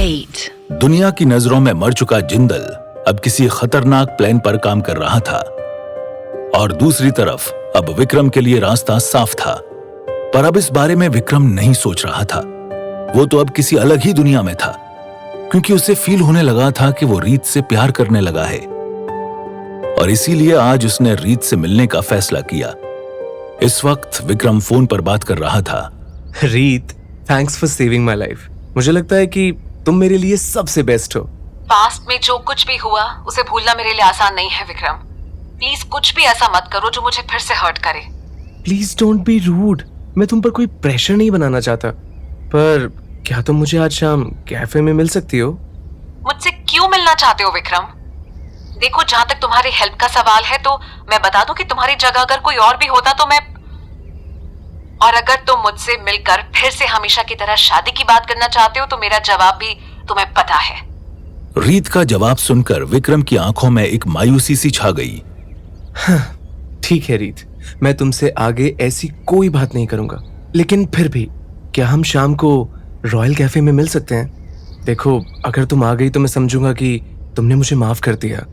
8. दुनिया की नजरों में मर चुका जिंदल अब किसी खतरनाक प्लान पर काम कर रहा था और दूसरी तरफ अब विक्रम के लिए रास्ता साफ था। पर अब इस बारे में विक्रम नहीं सोच रहा था। वो तो अब किसी अलग ही दुनिया में था, क्योंकि उसे फील होने लगा था कि वो रीत से प्यार करने लगा है और इसीलिए आज उसने रीत से मिलने का फैसला किया। इस वक्त विक्रम फोन पर बात कर रहा था। रीत, thanks for saving my life. मुझे लगता है कि तुम मेरे लिए सबसे बेस्ट हो। पास्ट में जो कुछ भी हुआ उसे भूलना मेरे लिए आसान नहीं है विक्रम। प्लीज कुछ भी ऐसा मत करो जो मुझे फिर से हर्ट करे। Please don't be rude. मैं तुम पर कोई प्रेशर नहीं बनाना चाहता, पर क्या तुम मुझे आज शाम कैफे में मिल सकती हो? मुझसे क्यों मिलना चाहते हो विक्रम? देखो, जहां तक तुम्हारी हेल्प का सवाल है तो मैं बता दूं कि तुम्हारी जगह अगर कोई और भी होता तो मैं, और अगर तुम मुझसे मिलकर फिर से हमेशा की तरह शादी की बात करना चाहते हो तो मेरा जवाब भी तुम्हें पता है। रीत का जवाब सुनकर विक्रम की आंखों में एक मायूसी सी छा गई। ठीक है रीत, मैं तुमसे आगे ऐसी कोई बात नहीं करूंगा, लेकिन फिर भी क्या हम शाम को रॉयल कैफे में मिल सकते हैं? देखो, अगर तुम आ गई तो मैं समझूंगा कि तुमने मुझे माफ कर दिया।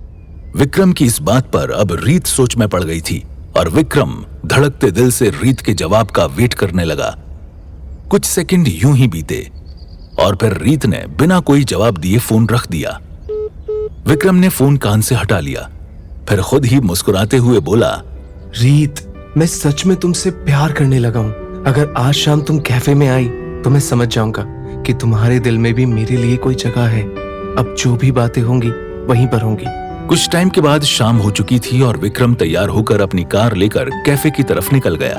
विक्रम की इस बात पर अब रीत सोच में पड़ गई थी और विक्रम धड़कते दिल से रीत के जवाब का वेट करने लगा। कुछ सेकंड यूं ही बीते और फिर रीत ने बिना कोई जवाब दिए फोन रख दिया। विक्रम ने फोन कान से हटा लिया, फिर खुद ही मुस्कुराते हुए बोला, रीत, मैं सच में तुमसे प्यार करने लगा हूं। अगर आज शाम तुम कैफे में आई तो मैं समझ जाऊंगा कि तुम्हारे दिल में भी मेरे लिए कोई जगह है। अब जो भी बातें होंगी वहीं पर होंगी। कुछ टाइम के बाद शाम हो चुकी थी और विक्रम तैयार होकर अपनी कार लेकर कैफे की तरफ निकल गया।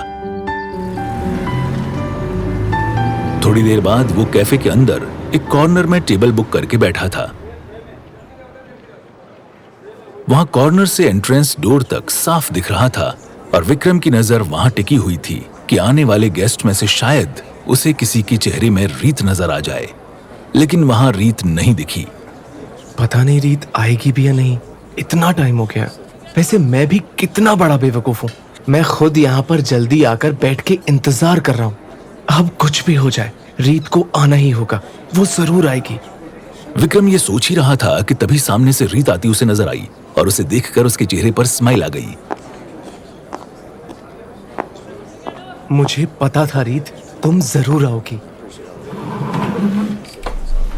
थोड़ी देर बाद वो कैफे के अंदर एक कॉर्नर में टेबल बुक करके बैठा था। वहां कॉर्नर से एंट्रेंस डोर तक साफ दिख रहा था और विक्रम की नजर वहां टिकी हुई थी कि आने वाले गेस्ट में से शायद उसे किसी के चेहरे में रीत नजर आ जाए, लेकिन वहां रीत नहीं दिखी। पता नहीं रीत आएगी भी या नहीं। इतना टाइम हो गया। वैसे मैं भी कितना बड़ा बेवकूफ हूँ। मैं खुद यहाँ पर जल्दी आकर बैठ के इंतजार कर रहा हूँ। अब कुछ भी हो जाए, रीत को आना ही होगा। वो जरूर आएगी। विक्रम ये सोच ही रहा था कि तभी सामने से रीत आती उसे नजर आई और उसे देखकर उसके चेहरे पर स्माइल आ गई। मुझे पता था रीत, तुम जरूर आओगी।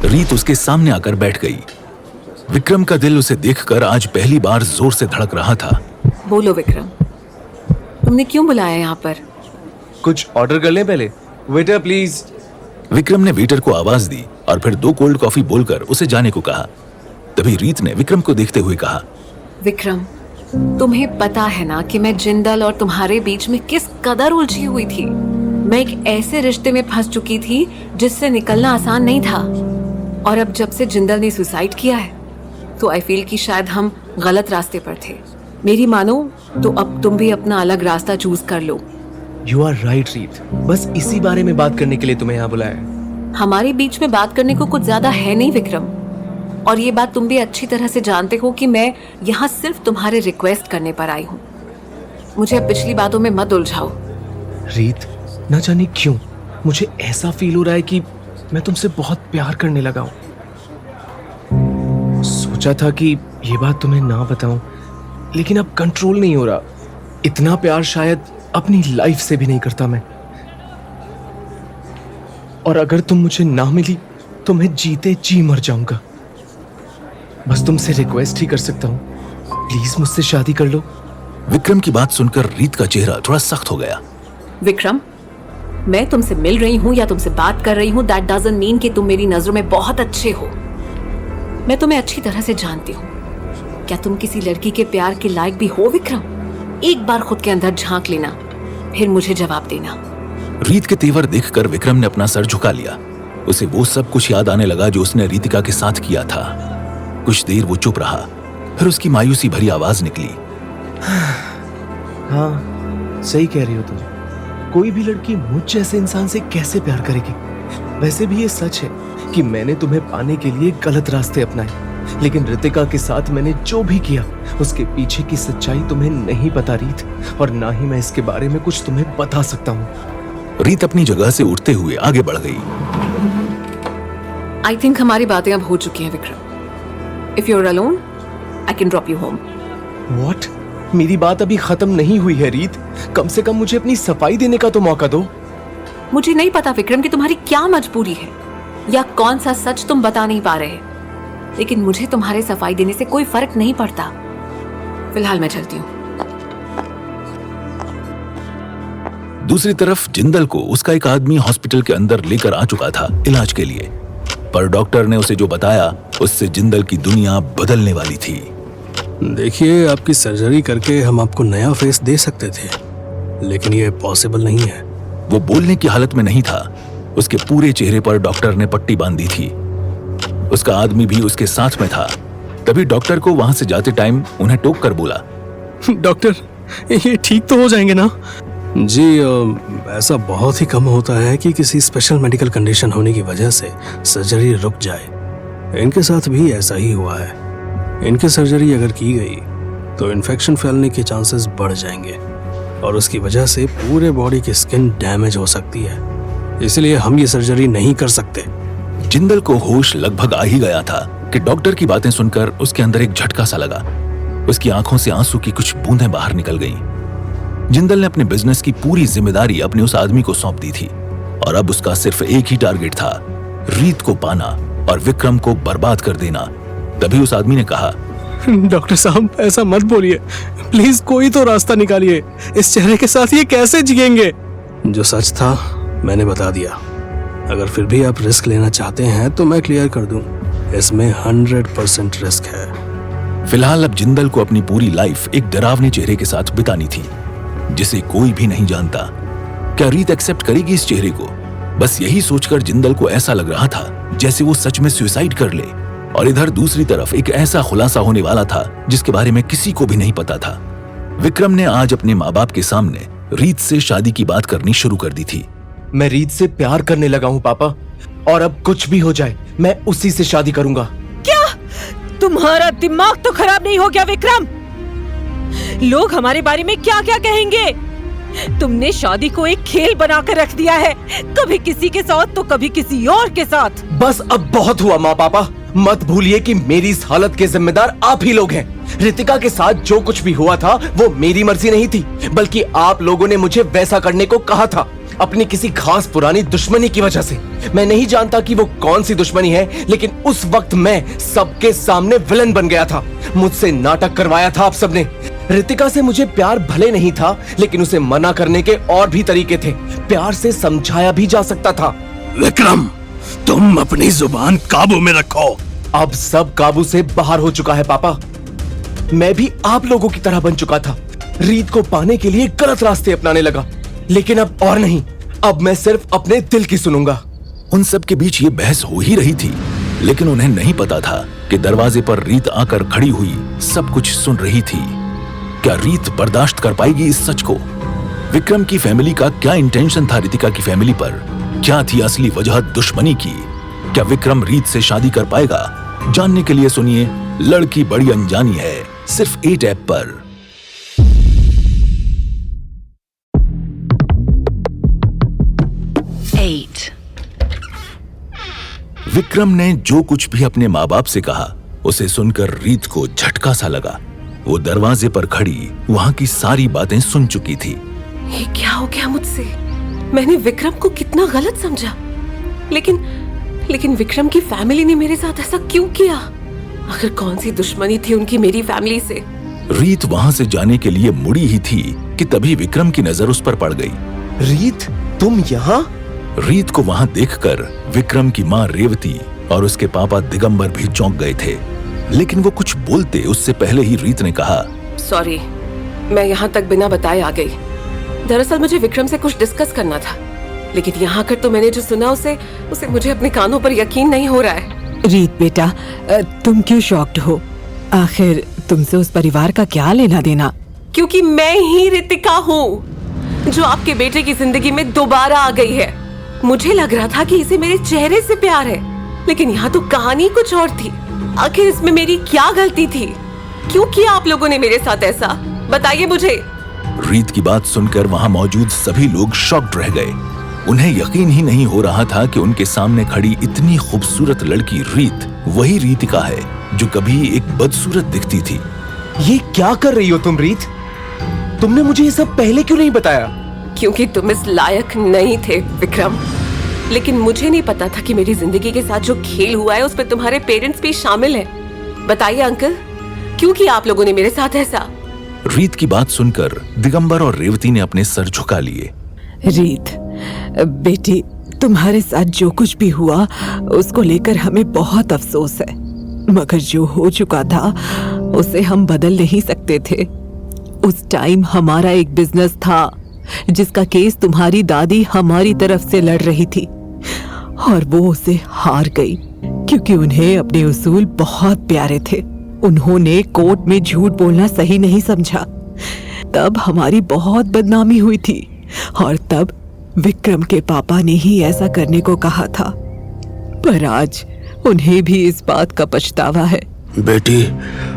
रीत उसके सामने आकर बैठ गई। विक्रम का दिल उसे देखकर आज पहली बार जोर से धड़क रहा था। बोलो विक्रम, तुमने क्यों बुलाया यहाँ पर? कुछ ऑर्डर कर लें पहले। Waiter please. विक्रम ने वेटर को आवाज दी और फिर 2 कोल्ड कॉफी बोलकर उसे जाने को कहा। तभी रीत ने विक्रम को देखते हुए कहा, विक्रम, तुम्हें पता है ना कि मैं जिंदल और तुम्हारे बीच में किस कदर उलझी हुई थी। मैं एक ऐसे रिश्ते में फंस चुकी थी जिससे निकलना आसान नहीं था, और अब जब से जिंदल ने सुसाइड किया है तो आई फील कि शायद हम गलत रास्ते पर थे। मेरी मानो तो अब तुम भी अपना अलग रास्ता चूज कर लो। यू आर राइट रीत, बस इसी बारे में बात करने के लिए तुम्हें यहाँ बुलाया। हमारे बीच में बात करने को कुछ ज्यादा है नहीं विक्रम, और ये बात तुम भी अच्छी तरह से जानते हो कि मैं यहाँ सिर्फ तुम्हारे रिक्वेस्ट करने पर आई हूँ। मुझे अब पिछली बातों में मत उलझाओ। रीत, न जाने क्यों मुझे ऐसा फील हो रहा है कि मैं तुमसे बहुत प्यार करने लगा हूँ। सोचा था कि ये बात तुम्हें ना बताऊं, लेकिन अब कंट्रोल नहीं हो रहा। इतना प्यार शायद अपनी लाइफ से भी नहीं करता मैं। और अगर तुम मुझे ना मिली तो मैं जीते जी मर जाऊंगा। बस तुमसे रिक्वेस्ट ही कर सकता हूँ, प्लीज मुझसे शादी कर लो। विक्रम की बात सुनकर रीत का चेहरा थोड़ा सख्त हो गया। विक्रम, मैं तुमसे मिल रही हूँ या तुमसे बात कर रही हूँ, दैट डजंट मीन कि तुम मेरी नजरों में बहुत अच्छे हो। मैं तुम्हें अच्छी तरह से जानती हूँ। क्या तुम किसी लड़की के प्यार के लायक भी हो विक्रम? एक बार खुद के अंदर झांक लेना, फिर मुझे जवाब देना। रीत के तेवर देखकर विक्रम ने अपना सर झुका लिया। उसे वो सब कुछ याद आने लगा जो उसने रीतिका के साथ किया था। कुछ देर वो चुप रहा, फिर उसकी मायूसी भरी आवाज निकली, हाँ, सही कह रही हो तुम। कोई भी लड़की मुझ जैसे इंसान से कैसे प्यार करेगी? वैसे भी ये सच है कि मैंने तुम्हें पाने के लिए गलत रास्ते अपनाए, लेकिन रितिका के साथ मैंने जो भी किया उसके पीछे की सच्चाई तुम्हें नहीं पता रीत, और ना ही मैं इसके बारे में कुछ तुम्हें बता सकता हूँ। रीत अपनी जगह से उठते हुए आगे बढ़ गई। आई थिंक हमारी बातें अब हो चुकी हैं Vikram. If you are alone I can drop you home. What? मेरी बात अभी खत्म नहीं हुई है रीत। कम से कम मुझे अपनी सफाई देने का तो मौका दो। मुझे नहीं पता विक्रम कि तुम्हारी क्या मजबूरी है या कौन सा सच तुम बता नहीं पा रहे, लेकिन मुझे तुम्हारे सफाई देने से कोई फर्क नहीं पड़ता। फिलहाल मैं चलती हूँ। दूसरी तरफ जिंदल को उसका एक आदमी हॉस्पिटल के अंदर लेकर आ चुका था इलाज के लिए, पर डॉक्टर ने उसे जो बताया उससे जिंदल की दुनिया बदलने वाली थी। देखिए, आपकी सर्जरी करके हम आपको नया फेस दे सकते थे, लेकिन ये पॉसिबल नहीं है। वो बोलने की हालत में नहीं था। उसके पूरे चेहरे पर डॉक्टर ने पट्टी बांधी थी। उसका आदमी भी उसके साथ में था। तभी डॉक्टर को वहां से जाते टाइम उन्हें टोक कर बोला, डॉक्टर, ये ठीक तो हो जाएंगे ना? जी, ऐसा बहुत ही कम होता है कि किसी स्पेशल मेडिकल कंडीशन होने की वजह से सर्जरी रुक जाए। इनके साथ भी ऐसा ही हुआ है। इनकी सर्जरी अगर की गई तो इन्फेक्शन फैलने के चांसेस बढ़ जाएंगे और उसकी वजह से पूरे बॉडी की स्किन डैमेज हो सकती है, इसलिए हम ये सर्जरी नहीं कर सकते। जिंदल को होश लगभग आ ही गया था कि डॉक्टर की बातें सुनकर उसके अंदर एक झटका सा लगा। उसकी आंखों से आंसू की कुछ बूंदें बाहर निकल गईं। जिंदल ने अपने बिजनेस की पूरी जिम्मेदारी अपने उस आदमी को सौंप दी थी और अब उसका सिर्फ एक ही टारगेट था, रीत को पाना और विक्रम को बर्बाद कर देना। तभी उस आदमी ने कहा, डॉक्टर साहब, ऐसा मत बोलिए, प्लीज कोई तो रास्ता निकालिए। इस चेहरे के साथ ये कैसे जिएंगे? जो सच था मैंने बता दिया। अगर फिर भी आप रिस्क लेना चाहते हैं तो मैं क्लियर कर दूं, इसमें 100% रिस्क है। फिलहाल अब जिंदल को अपनी पूरी लाइफ एक डरावने चेहरे के साथ बितानी थी, जिसे कोई भी नहीं जानता। क्या रीत एक्सेप्ट करेगी इस चेहरे को? बस यही सोचकर जिंदल को ऐसा लग रहा था जैसे वो सच में सुसाइड कर ले। और इधर दूसरी तरफ एक ऐसा खुलासा होने वाला था जिसके बारे में किसी को भी नहीं पता था। विक्रम ने आज अपने माँ बाप के सामने रीत से शादी की बात करनी शुरू कर दी थी। मैं रीत से प्यार करने लगा हूँ पापा, और अब कुछ भी हो जाए मैं उसी से शादी करूंगा। क्या तुम्हारा दिमाग तो खराब नहीं हो गया विक्रम? लोग हमारे बारे में क्या क्या कहेंगे? तुमने शादी को एक खेल बनाकर रख दिया है, कभी किसी के साथ तो कभी किसी और के साथ। बस अब बहुत हुआ माँ पापा। मत भूलिए कि मेरी इस हालत के जिम्मेदार आप ही लोग हैं। रितिका के साथ जो कुछ भी हुआ था वो मेरी मर्जी नहीं थी, बल्कि आप लोगों ने मुझे वैसा करने को कहा था, अपनी किसी खास पुरानी दुश्मनी की वजह से। मैं नहीं जानता कि वो कौन सी दुश्मनी है, लेकिन उस वक्त मैं सबके सामने विलन बन गया था। मुझसे नाटक करवाया था आप सबने। रितिका से मुझे प्यार भले नहीं था, लेकिन उसे मना करने के और भी तरीके थे। प्यार से समझाया भी जा सकता था। विक्रम, तुम अपनी जुबान काबू में रखो। अब सब काबू से बाहर हो चुका है पापा। मैं भी आप लोगों की तरह बन चुका था। रीत को पाने के लिए गलत रास्ते अपनाने लगा, लेकिन अब और नहीं। अब मैं सिर्फ अपने दिल की सुनूंगा। उन सब के बीच ये बहस हो ही रही थी, लेकिन उन्हें नहीं पता था कि दरवाजे पर रीत आकर खड़ी हुई सब कुछ सुन रही थी। क्या रीत बर्दाश्त कर पाएगी इस सच को? विक्रम की फैमिली का क्या इंटेंशन था रितिका की फैमिली पर? क्या थी असली वजह दुश्मनी की? क्या विक्रम रीत से शादी कर पाएगा? जानने के लिए सुनिए लड़की बड़ी अनजानी है, सिर्फ 8 ऐप पर। विक्रम ने जो कुछ भी अपने माँ बाप से कहा उसे सुनकर रीत को झटका सा लगा। वो दरवाजे पर खड़ी वहां की सारी बातें सुन चुकी थी। ये क्या हो गया मुझसे? मैंने विक्रम को कितना गलत समझा, लेकिन विक्रम की फैमिली ने मेरे साथ ऐसा क्यों किया? आखिर कौन सी दुश्मनी थी उनकी मेरी फैमिली से? रीत वहां से जाने के लिए मुड़ी ही थी कि तभी विक्रम की नजर उस पर पड़ गई। रीत, तुम यहाँ? रीत को वहां देखकर विक्रम की माँ रेवती और उसके पापा दिगंबर भी चौंक गए थे, लेकिन वो कुछ बोलते उससे पहले ही रीत ने कहा, सॉरी, मैं यहाँ तक बिना बताए आ गई। दरअसल मुझे विक्रम से कुछ डिस्कस करना था, लेकिन यहाँ आकर तो मैंने जो सुना उसे मुझे अपने कानों पर यकीन नहीं हो रहा है। रीत बेटा, तुम क्यों शॉक्ड हो? आखिर तुमसे उस परिवार का क्या लेना देना? क्योंकि मैं ही रितिका हूँ जो आपके बेटे की जिंदगी में दोबारा आ गई है। मुझे लग रहा था कि इसे मेरे चेहरे से प्यार है, लेकिन यहाँ तो कहानी कुछ और थी। आखिर इसमें मेरी क्या गलती थी? क्यों किया आप लोगों ने मेरे साथ ऐसा? बताइए मुझे। रीत की बात सुनकर वहां मौजूद सभी लोग शॉक्ड रह गए। उन्हें यकीन ही नहीं हो रहा था कि उनके सामने खड़ी इतनी खूबसूरत लड़की रीत वही रीतिका है जो कभी एक बदसूरत दिखती थी। ये क्या कर रही हो तुम रीत? तुमने मुझे ये सब पहले क्यों नहीं बताया? क्योंकि तुम इस लायक नहीं थे विक्रम। लेकिन मुझे नहीं पता था कि मेरी जिंदगी के साथ जो खेल हुआ है उसमें तुम्हारे पेरेंट्स भी शामिल हैं। बताइए अंकल, क्यों किया आप लोगों ने मेरे साथ ऐसा? रीत की बात सुनकर दिगंबर और रेवती ने अपने सर झुका लिए। रीत बेटी, तुम्हारे साथ जो कुछ भी हुआ उसको लेकर हमें बहुत अफसोस है, मगर जो हो चुका था उसे हम बदल नहीं सकते थे। उस टाइम हमारा एक बिजनेस था जिसका केस तुम्हारी दादी हमारी तरफ से लड़ रही थी और वो उसे हार गई क्योंकि उन्हें अपने उसूल बहुत प्यारे थे। उन्होंने कोर्ट में झूठ बोलना सही नहीं समझा। तब हमारी बहुत बदनामी हुई थी और तब विक्रम के पापा ने ही ऐसा करने को कहा था, पर आज उन्हें भी इस बात का पछतावा है। बेटी,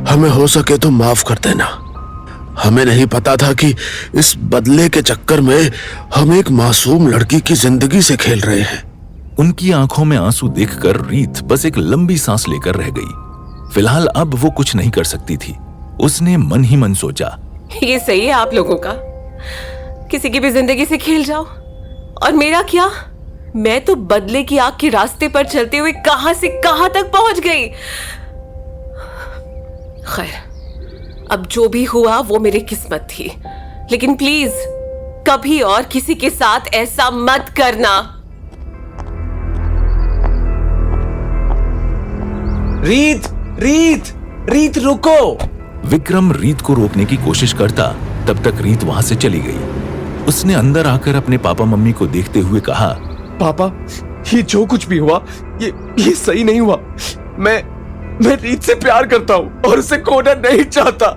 हमें हो सके तो माफ कर देना। हमें नहीं पता था कि इस बदले के चक्कर में हम एक मासूम लड़की की जिंदगी से खेल रहे हैं। उनकी आंखों में आंसू देखकर रीत बस एक लंबी सांस लेकर रह गई। फिलहाल अब वो कुछ नहीं कर सकती थी। उसने मन ही मन सोचा, ये सही है आप लोगों का, किसी की भी जिंदगी से खेल जाओ। और मेरा क्या? मैं तो बदले की आग के रास्ते पर चलते हुए कहां से कहां तक पहुंच गई। खैर, अब जो भी हुआ वो मेरी किस्मत थी, लेकिन प्लीज कभी और किसी के साथ ऐसा मत करना। रीत, रीत, रीत रुको! विक्रम रीत को रोकने की कोशिश करता, तब तक रीत वहां से चली गई। उसने अंदर आकर अपने पापा मम्मी को देखते हुए कहा, पापा, ये जो कुछ भी हुआ ये सही नहीं हुआ। मैं रीत से प्यार करता हूँ और उसे खोना नहीं चाहता।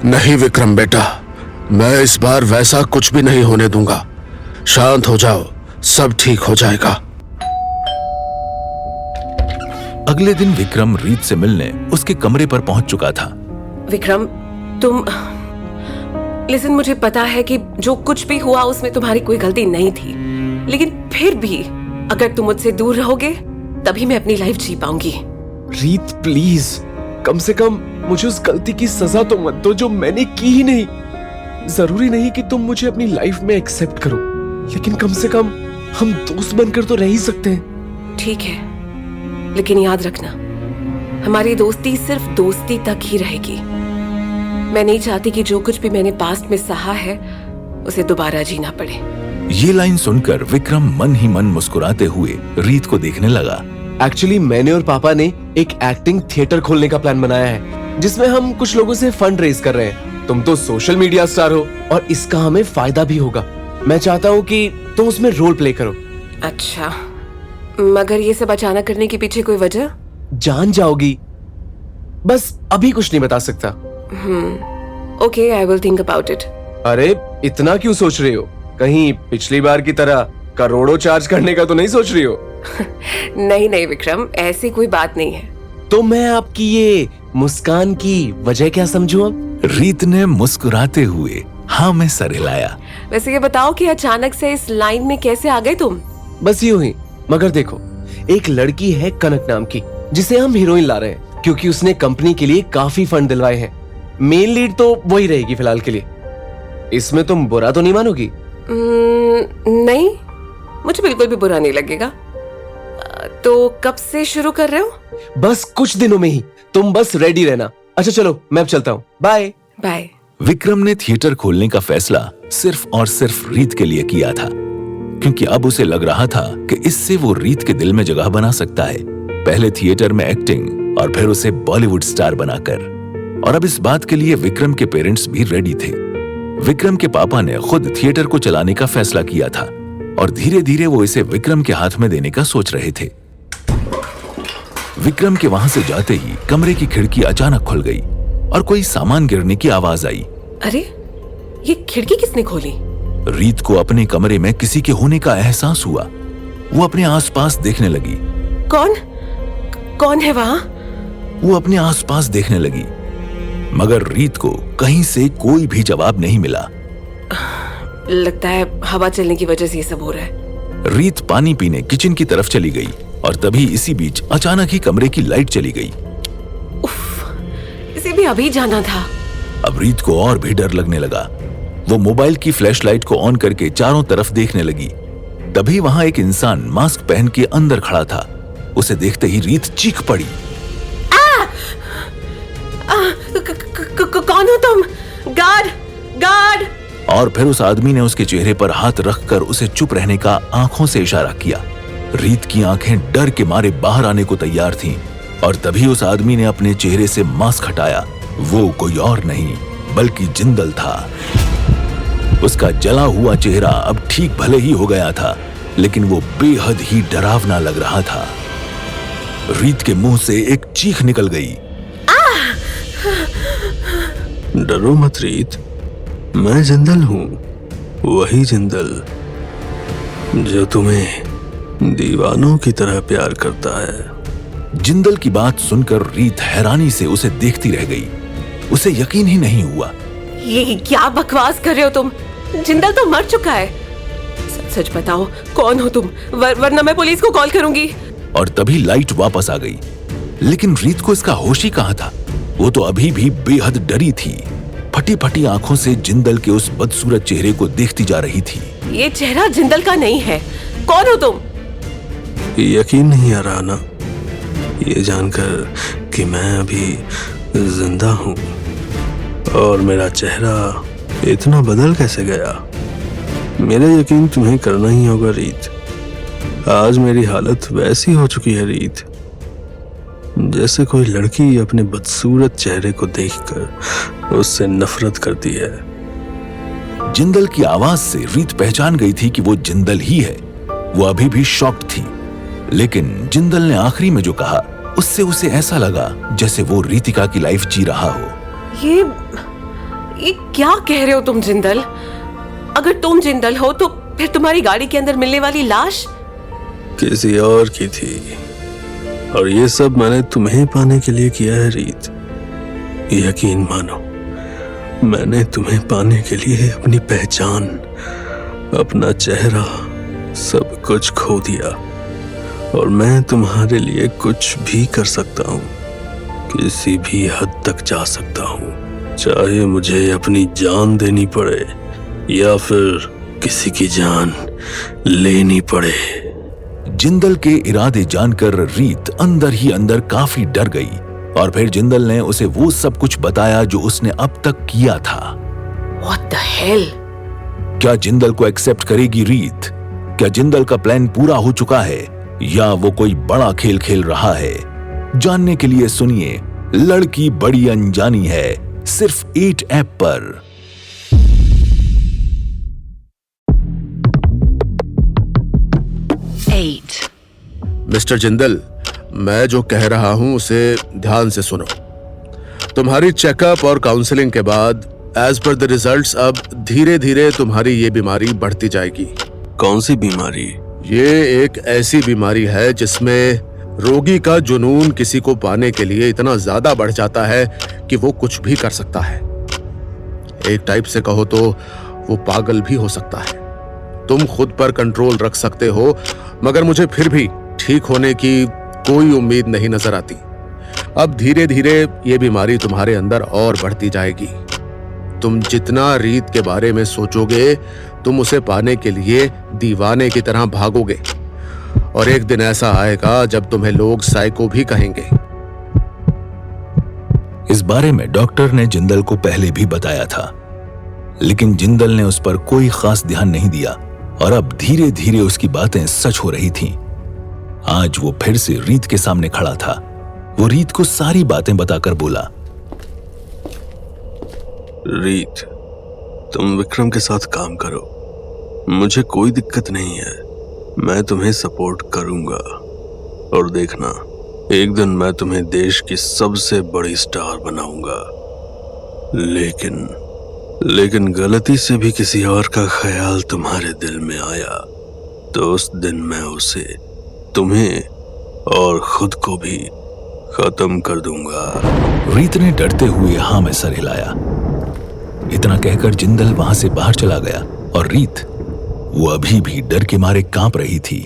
नहीं विक्रम बेटा, मैं इस बार वैसा कुछ भी नहीं होने दूंगा। शांत हो जाओ, सब ठीक हो जाएगा। अगले दिन विक्रम रीत से मिलने उसके कमरे पर पहुंच चुका था। विक्रम, तुम लिसन, मुझे पता है कि जो कुछ भी हुआ उसमें तुम्हारी कोई गलती नहीं थी, लेकिन फिर भी अगर तुम मुझसे दूर रहोगे तभी मैं अपनी लाइफ जी पाऊंगी। रीत प्लीज, कम से कम मुझे उस गलती की सजा तो मत दो जो मैंने की ही नहीं। जरूरी नहीं कि तुम मुझे अपनी लाइफ में एक्सेप्ट करो, लेकिन कम से कम हम दोस्त बनकर तो रह ही सकते हैं। ठीक है, लेकिन याद रखना, हमारी दोस्ती सिर्फ दोस्ती तक ही रहेगी। मैं नहीं चाहती कि जो कुछ भी मैंने पास्ट में सहा है उसे दोबारा जीना पड़े। ये लाइन सुनकर विक्रम मन ही मन मुस्कुराते हुए रीत को देखने लगा। एक्चुअली मैंने और पापा ने एक एक्टिंग थिएटर खोलने का प्लान बनाया है जिसमें हम कुछ लोगों से फंड रेज कर रहे हैं। तुम तो सोशल मीडिया स्टार हो और इसका हमें फायदा भी होगा। मैं चाहता हूँ कि तुम उसमें रोल प्ले करो। अच्छा, मगर ये सब अचानक करने के पीछे कोई वजह? जान जाओगी, बस अभी कुछ नहीं बता सकता। Okay, I will think about it. अरे इतना क्यों सोच रही हो? कहीं पिछली बार की तरह करोड़ों चार्ज करने का तो नहीं सोच रही हो? नहीं नहीं विक्रम, ऐसी कोई बात नहीं है। तो मैं आपकी ये मुस्कान की वजह क्या समझूं अब? रीत ने मुस्कुराते हुए हाँ में सर हिलाया। वैसे ये बताओ कि अचानक से इस लाइन में कैसे आ गए तुम? बस यूं ही। मगर देखो, एक लड़की है कनक नाम की जिसे हम हीरोइन ला रहे हैं क्योंकि उसने कंपनी के लिए काफी फंड दिलवाए हैं। मेन लीड तो वही रहेगी फिलहाल के लिए। इसमें तुम बुरा तो नहीं मानोगी? नहीं, मुझे बिल्कुल भी बुरा नहीं लगेगा। तो कब से शुरू कर रहे हो? बस कुछ दिनों में ही। तुम बस रेडी रहना। अच्छा चलो, मैं अब चलता हूँ। Bye bye. विक्रम ने थिएटर खोलने का फैसला सिर्फ और सिर्फ रीत के लिए किया था, क्योंकि अब उसे लग रहा था कि इससे वो रीत के दिल में जगह बना सकता है। पहले थिएटर में एक्टिंग और फिर उसे बॉलीवुड स्टार बनाकर। और अब इस बात के लिए विक्रम के पेरेंट्स भी रेडी थे। विक्रम के पापा ने खुद थिएटर को चलाने का फैसला किया था और धीरे धीरे वो इसे विक्रम के हाथ में देने का सोच रहे थे। विक्रम के वहां से जाते ही कमरे की खिड़की अचानक खुल गई और कोई सामान गिरने की आवाज आई। अरे, ये खिड़की किसने खोली? रीत को अपने कमरे में किसी के होने का एहसास हुआ। वो अपने आसपास देखने लगी। कौन है वहां? वो अपने आसपास देखने लगी, मगर रीत को कहीं से कोई भी जवाब नहीं मिला। लगता है हवा चलने की वजह से ये सब हो रहा है। रीत पानी पीने किचन की तरफ चली गई और तभी इसी बीच अचानक ही कमरे की लाइट चली गई। इसे भी अभी जाना था। अब रीत को और भी डर लगने लगा। वो मोबाइल की फ्लैशलाइट को ऑन करके चारों तरफ देखने लगी। तभी वहां एक इंसान मास्क पहन के अंदर खड़ा था। उसे देखते ही रीत चीख पड़ी। कौन हो तुम? Guard, guard! और फिर उस आदमी ने उसके चेहरे पर हाथ रखकर उसे चुप रहने का आंखों से इशारा किया। रीत की आंखें डर के मारे बाहर आने को तैयार थीं और तभी उस आदमी ने अपने चेहरे से मास्क हटाया। वो कोई और नहीं बल्कि जिंदल था। उसका जला हुआ चेहरा अब ठीक भले ही हो गया था, लेकिन वो बेहद ही डरावना लग रहा था। रीत के मुंह से एक चीख निकल गई। डरो मत रीत, मैं जिंदल हूं, वही जिंदल जो तुम्हें दीवानों की तरह प्यार करता है। जिंदल की बात सुनकर रीत हैरानी से उसे देखती रह गई। उसे यकीन ही नहीं हुआ। ये क्या बकवास कर रहे हो तुम? जिंदल तो मर चुका है। सच बताओ, कौन हो तुम? वरना मैं पुलिस को कॉल करूंगी। और तभी लाइट वापस आ गई, लेकिन रीत को इसका होश ही कहां था। वो तो अभी भी बेहद डरी थी। फटी फटी आंखों से जिंदल के उस बदसूरत चेहरे को देखती जा रही थी। ये चेहरा जिंदल का नहीं है। कौन हो तुम? यकीन नहीं आ रहा ना, ये जानकर कि मैं अभी जिंदा हूं और मेरा चेहरा इतना बदल कैसे गया। मेरा यकीन तुम्हें करना ही होगा रीत। आज मेरी हालत वैसी हो चुकी है रीत, जैसे कोई लड़की अपने बदसूरत चेहरे को देखकर उससे नफरत करती है। जिंदल की आवाज से रीत पहचान गई थी कि वो जिंदल ही है। वो अभी भी शॉक्ड थी, लेकिन जिंदल ने आखिरी में जो कहा उससे उसे ऐसा लगा जैसे वो रीतिका की लाइफ जी रहा हो। ये क्या कह रहे हो तुम जिंदल? अगर तुम जिंदल हो तो फिर तुम्हारी गाड़ी के अंदर मिलने वाली लाश किसी और की थी, और ये सब मैंने तुम्हें पाने के लिए किया है रीत। यकीन मानो, मैंने तुम्हें पाने के लिए अपनी पहचान, अपना चेहरा, सब कुछ खो दिया। और मैं तुम्हारे लिए कुछ भी कर सकता हूँ, किसी भी हद तक जा सकता हूँ, चाहे मुझे अपनी जान देनी पड़े या फिर किसी की जान लेनी पड़े। जिंदल के इरादे जानकर रीत अंदर ही अंदर काफी डर गई और फिर जिंदल ने उसे वो सब कुछ बताया जो उसने अब तक किया था। What the hell? क्या जिंदल को एक्सेप्ट करेगी रीत? क्या जिंदल का प्लान पूरा हो चुका है या वो कोई बड़ा खेल खेल रहा है? जानने के लिए सुनिए लड़की बड़ी अनजानी है, सिर्फ 8 ऐप पर। मिस्टर जिंदल, मैं जो कह रहा हूं उसे ध्यान से सुनो। तुम्हारी चेकअप और काउंसलिंग के बाद एज पर द रिजल्ट्स अब धीरे धीरे तुम्हारी ये बीमारी बढ़ती जाएगी। कौन सी बीमारी? ये एक ऐसी बीमारी है जिसमें रोगी का जुनून किसी को पाने के लिए इतना ज्यादा बढ़ जाता है कि वो कुछ भी कर सकता है। एक टाइप से कहो तो वो पागल भी हो सकता है। तुम खुद पर कंट्रोल रख सकते हो, मगर मुझे फिर भी ठीक होने की कोई उम्मीद नहीं नजर आती। अब धीरे धीरे ये बीमारी तुम्हारे अंदर और बढ़ती जाएगी। तुम जितना रीत के बारे में सोचोगे, तुम उसे पाने के लिए दीवाने की तरह भागोगे, और एक दिन ऐसा आएगा जब तुम्हें लोग साइको भी कहेंगे। इस बारे में डॉक्टर ने जिंदल को पहले भी बताया था, लेकिन जिंदल ने उस पर कोई खास ध्यान नहीं दिया और अब धीरे धीरे उसकी बातें सच हो रही थीं। आज वो फिर से रीत के सामने खड़ा था। वो रीत को सारी बातें बताकर बोला, रीत, तुम विक्रम के साथ काम करो, मुझे कोई दिक्कत नहीं है, मैं तुम्हें सपोर्ट करूंगा। और देखना, एक दिन मैं तुम्हें देश की सबसे बड़ी स्टार बनाऊंगा। लेकिन गलती से भी किसी और का ख्याल तुम्हारे दिल में आया तो उस दिन मैं उसे, तुम्हें और खुद को भी खत्म कर दूंगा। रीत ने डरते हुए हाँ में सर हिलाया। इतना कहकर जिंदल वहां से बाहर चला गया और रीत, वो अभी भी डर के मारे कांप रही थी।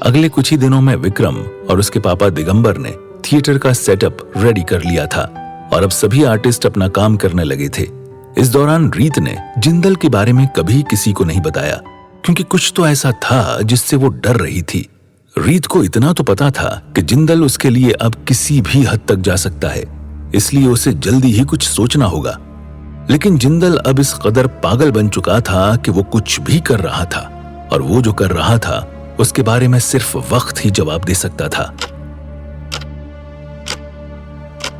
अगले कुछ ही दिनों में विक्रम और उसके पापा दिगंबर ने थिएटर का सेटअप रेडी कर लिया था और अब सभी आर्टिस्ट अपना काम करने लगे थे। इस दौरान रीत ने जिंदल के बारे में कभी किसी को नहीं बताया, क्योंकि कुछ तो ऐसा था जिससे वो डर रही थी। रीत को इतना तो पता था कि जिंदल उसके लिए अब किसी भी हद तक जा सकता है, इसलिए उसे जल्दी ही कुछ सोचना होगा। लेकिन जिंदल अब इस कदर पागल बन चुका था कि वो कुछ भी कर रहा था, और वो जो कर रहा था उसके बारे में सिर्फ वक्त ही जवाब दे सकता था।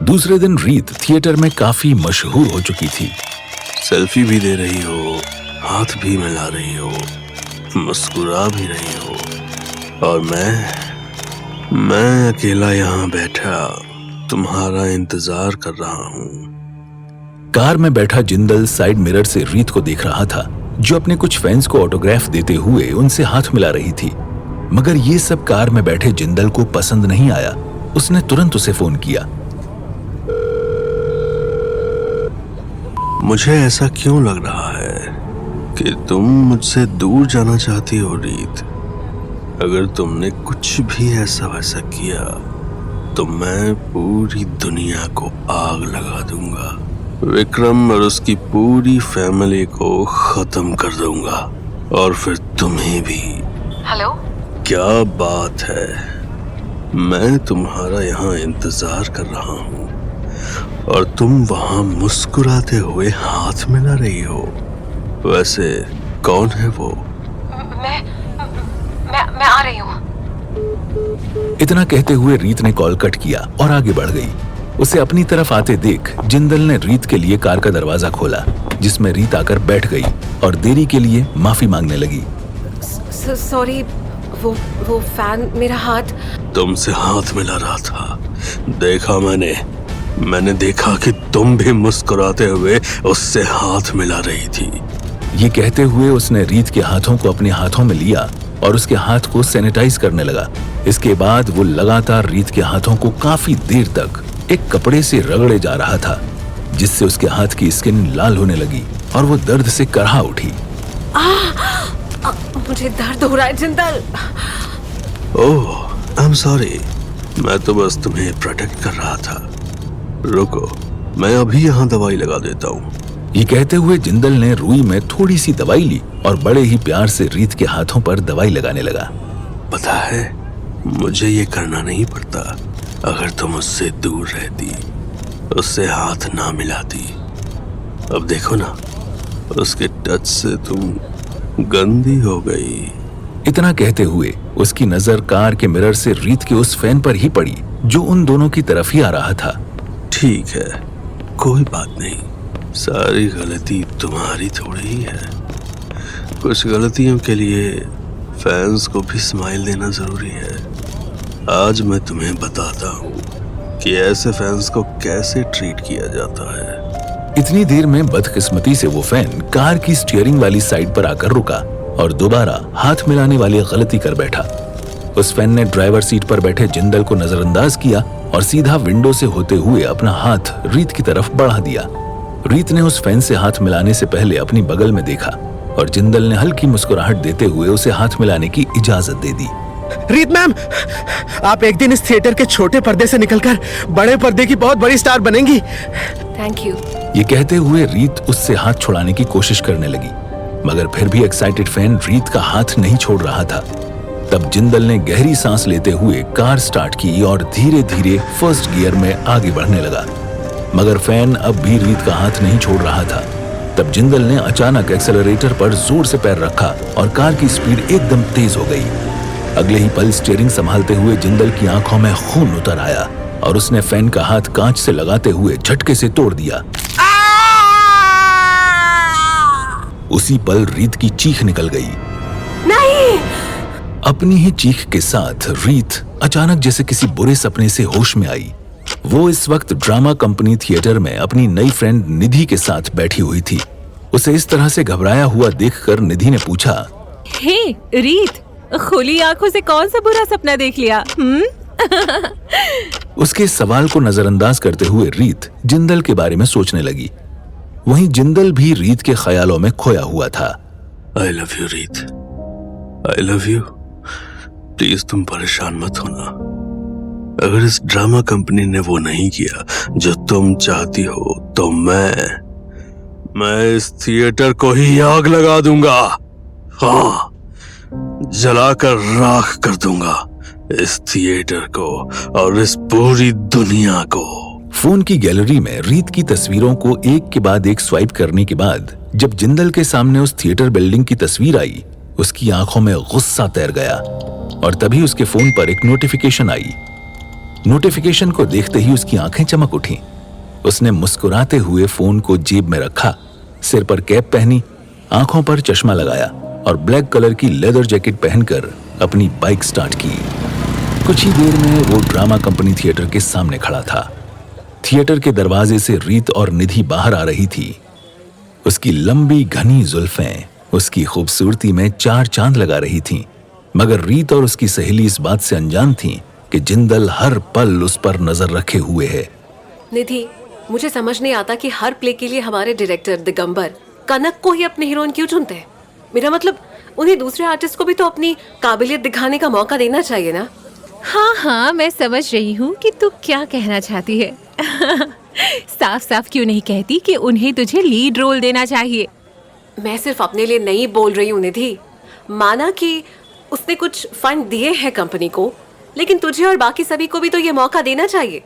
दूसरे दिन रीत थिएटर में काफी मशहूर हो चुकी थी। सेल्फी भी दे रही हो, हाथ भी मिला रही हो, मुस्कुरा भी रही हो, और मैं अकेला यहाँ बैठा तुम्हारा इंतजार कर रहा हूँ। कार में बैठा जिंदल साइड मिरर से रीत को देख रहा था, जो अपने कुछ फैंस को ऑटोग्राफ देते हुए उनसे हाथ मिला रही थी। मगर ये सब कार में बैठे जिंदल को पसंद नहीं आया। उसने तुरंत उसे फोन किया। मुझे ऐसा क्यों लग रहा है कि तुम मुझसे दूर जाना चाहती हो रीत? अगर तुमने कुछ भी ऐसा वैसा किया तो मैं पूरी दुनिया को आग लगा दूंगा, विक्रम और उसकी पूरी फैमिली को खत्म कर दूंगा, और फिर तुम्हें भी। हेलो, क्या बात है, मैं तुम्हारा यहाँ इंतजार कर रहा हूँ और तुम वहाँ मुस्कुराते हुए हाथ मिला रही हो। वैसे कौन है वो? मैं आ रही हूँ। इतना कहते हुए रीत ने कॉल कट किया और आगे बढ़ गई। उसे अपनी तरफ आते देख जिंदल ने रीत के लिए कार का दरवाजा खोला, जिसमें रीत आकर बैठ गई और देरी के लिए माफी मांगने लगी। सॉरी, वो फैन मेरा हाथ। तुमसे हाथ मिला रहा था, देखा मैंने देखा कि तुम भी मुस्कुराते हुए उससे हाथ मिला रही थी। ये कहते हुए उसने रीत के हाथों को अपने हाथों में लिया और उसके हाथ को सैनिटाइज करने लगा। इसके बाद वो लगातार रीत के हाथों को काफी देर तक एक कपड़े से रगड़े जा रहा था, जिससे उसके हाथ की स्किन लाल होने लगी और वो दर्द से करहा उठी। मुझे दर्द हो रहा है जिंदल। ओह, आई एम सॉरी, मैं तो बस तुम्हें प्रोटेक्ट कर रहा था। रुको, मैं अभी यहाँ दवाई लगा देता हूँ। ये कहते हुए जिंदल ने रुई में थोड़ी सी दवाई ली और बड़े ही प्यार से रीत के हाथों पर दवाई लगाने लगा। पता है, मुझे ये करना नहीं पड़ता अगर तुम उससे दूर रहती, उससे हाथ ना मिलाती। अब देखो ना, उसके टच से तुम गंदी हो गई। इतना कहते हुए उसकी नजर कार के मिरर से रीत के उस फैन पर ही पड़ी, जो उन दोनों की तरफ ही आ रहा था। ठीक है, कोई बात नहीं, सारी गलती तुम्हारी थोड़ी ही है। कुछ गलतियों के लिए फैंस को भी स्माइल देना जरूरी है। आज मैं तुम्हें बताता हूँ कि ऐसे फैंस को कैसे ट्रीट किया जाता है। इतनी देर में बदकिस्मती से वो फैन कार की स्टीयरिंग वाली साइड पर आकर रुका और दोबारा हाथ मिलाने वाली गलती कर बैठा। उस फैन ने ड्राइवर सीट पर बैठे जिंदल को नजरअंदाज किया और सीधा विंडो से होते हुए अपना हाथ रीत की तरफ बढ़ा दिया। रीत ने उस फैन से हाथ मिलाने से पहले अपनी बगल में देखा और जिंदल ने हल्की मुस्कुराहट देते हुए उसे हाथ मिलाने की इजाजत दे दी। रीत मैम, आप एक दिन इस थिएटर के छोटे पर्दे से निकलकर बड़े पर्दे की बहुत बड़ी स्टार बनेंगी। Thank you. ये कहते हुए रीत उससे हाथ छुड़ाने की कोशिश करने लगी, मगर फिर भी एक्साइटेड फैन रीत का हाथ नहीं छोड़ रहा था। तब जिंदल ने गहरी सांस लेते हुए कार स्टार्ट की और धीरे धीरे फर्स्ट गियर में आगे बढ़ने लगा, मगर फैन अब भी रीत का हाथ नहीं छोड़ रहा था। तब जिंदल ने अचानक एक्सेलरेटर पर जोर से पैर रखा और कार की स्पीड एकदम तेज हो गई। अगले ही पल स्टीयरिंग संभालते हुए जिंदल की आंखों में खून उतर आया और उसने फैन का हाथ कांच से लगाते हुए झटके से तोड़ दिया। उसी पल रीत की चीख निकल गई। नहीं! अपनी ही चीख के साथ रीत अचानक जैसे किसी बुरे सपने से होश में आई। वो इस वक्त ड्रामा कंपनी थिएटर में अपनी नई फ्रेंड निधि के साथ बैठी हुई थी। उसे इस तरह से घबराया हुआ देखकर निधि ने पूछा, हे रीत, खुली आंखों से कौन सा बुरा सपना देख लिया? उसके सवाल को नजरअंदाज करते हुए रीत जिंदल के बारे में सोचने लगी। वहीं जिंदल भी रीत के ख्यालों में खोया हुआ था। आई लव यू रीत, आई लव यू। प्लीज तुम परेशान मत होना। अगर इस ड्रामा कंपनी ने वो नहीं किया जो तुम चाहती हो तो मैं इस थिएटर को ही आग लगा दूंगा। हाँ, जलाकर राख कर दूंगा इस थिएटर को और इस पूरी दुनिया को। फोन की गैलरी में रीत की तस्वीरों को एक के बाद एक स्वाइप करने के बाद जब जिंदल के सामने उस थिएटर बिल्डिंग की तस्वीर आई, उसकी आंखों में गुस्सा तैर गया और तभी उसके फोन पर एक नोटिफिकेशन आई। नोटिफिकेशन को देखते ही उसकी आंखें चमक उठी। उसने मुस्कुराते हुए फोन को जेब में रखा, सिर पर कैप पहनी, आंखों पर चश्मा लगाया और ब्लैक कलर की लेदर जैकेट पहनकर अपनी बाइक स्टार्ट की। कुछ ही देर में वो ड्रामा कंपनी थिएटर के सामने खड़ा था। थिएटर के दरवाजे से रीत और निधि बाहर आ रही थी। उसकी लंबी घनी जुल्फें उसकी खूबसूरती में चार चांद लगा रही थीं, मगर रीत और उसकी सहेली इस बात से अनजान थीं कि जिंदल हर पल उस पर नजर रखे हुए है। निधि, मुझे समझ नहीं आता कि हर प्ले के लिए हमारे डायरेक्टर दिगंबर कनक को ही अपने हीरोइन क्यों चुनते हैं। मेरा मतलब उन्हें दूसरे आर्टिस्ट को भी तो अपनी काबिलियत दिखाने का मौका देना चाहिए ना। हाँ हाँ, मैं समझ रही हूँ कि तू क्या कहना चाहती है। साफ साफ क्यों नहीं कहती कि उन्हें तुझे लीड रोल देना चाहिए। मैं सिर्फ अपने लिए नहीं बोल रही हूँ निधि। माना कि उसने कुछ फंड दिए हैं कंपनी को, लेकिन तुझे और बाकी सभी को भी तो ये मौका देना चाहिए।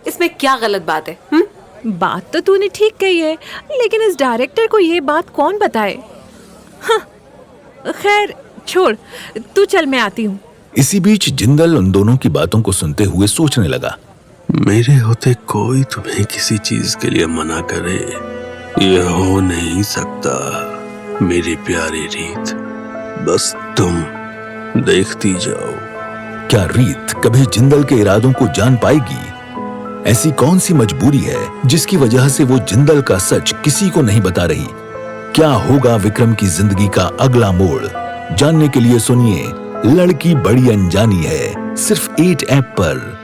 इसमें क्या गलत बात है? बात तो तूने ठीक कही है, लेकिन इस डायरेक्टर को ये बात कौन बताए? हाँ, खैर छोड़, तू चल, मैं आती हूँ। इसी बीच जिंदल उन दोनों की बातों को सुनते हुए सोचने लगा। मेरे होते कोई तुम्हें किसी चीज के लिए मना करे, ये हो नहीं सकता मेरी प्यारी रीत। बस तुम देखती जाओ। क्या रीत कभी जिंदल के इरादों को जान पाएगी? ऐसी कौन सी मजबूरी है जिसकी वजह से वो जिंदल का सच किसी को नहीं बता रही? क्या होगा विक्रम की जिंदगी का अगला मोड़? जानने के लिए सुनिए लड़की बड़ी अनजानी है, सिर्फ 8 ऐप पर।